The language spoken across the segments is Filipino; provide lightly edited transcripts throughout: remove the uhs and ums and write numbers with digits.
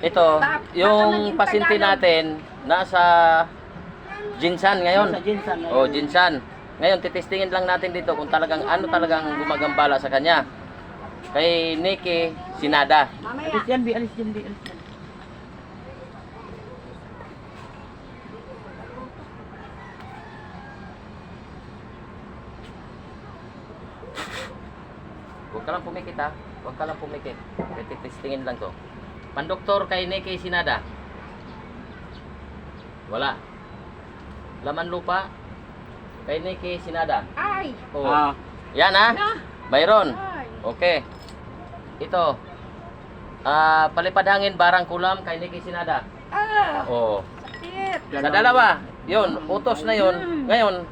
Ito, Baka yung maging pasyente Tagalog. natin nasa Jinsan ngayon. Sa Jinsan na Oh, yun. Jinsan. Ngayon titestingin lang natin dito kung talagang ano talagang gumagambala sa kanya. Kay Nikki Sinada. Mamaya. Alis yan, Bi. Alis yan, Bi. Alis yan. Huwag ka lang pumikit ha. Huwag ka lang pumikit. Titestingin lang to. Pandoktor kay Nikki Sinada. Wala. Laman lupa kay Nikki Sinada. Ay. Oh. Ah. Yan ha. Na. Mayroon. Ay. Okay. Ito. Palipad hangin barang kulam kay Nikki Sinada. Ah. Oh. Sakit. Sa dalawa. Yun, utos na yun. Ngayon,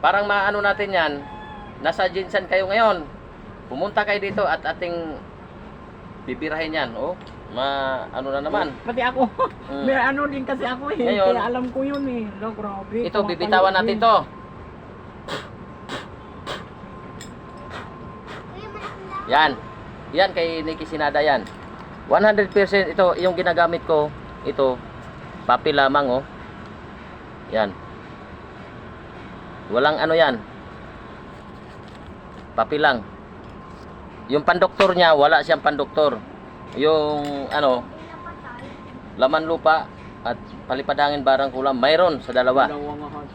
parang maano natin yan. Nasa Jinsan kayo ngayon. Pumunta kayo dito at ating bibirahin yan. Oh, ano na naman. Pati ako. Mm. May ano din kasi ako eh. Ngayon, Kaya alam ko yun eh. No, grabe. Ito, bibitawan natin to. Yan. Yan kay Nikki Sinada yan. 100% ito, yung ginagamit ko, ito, papi lamang oh. Yan. Walang ano yan. Papi lang. Yung pandoktor niya, wala siyang pandoktor. Yung ano, laman lupa at palipad hangin barang kulam, mayroon sa dalawa. Dalawang ahas.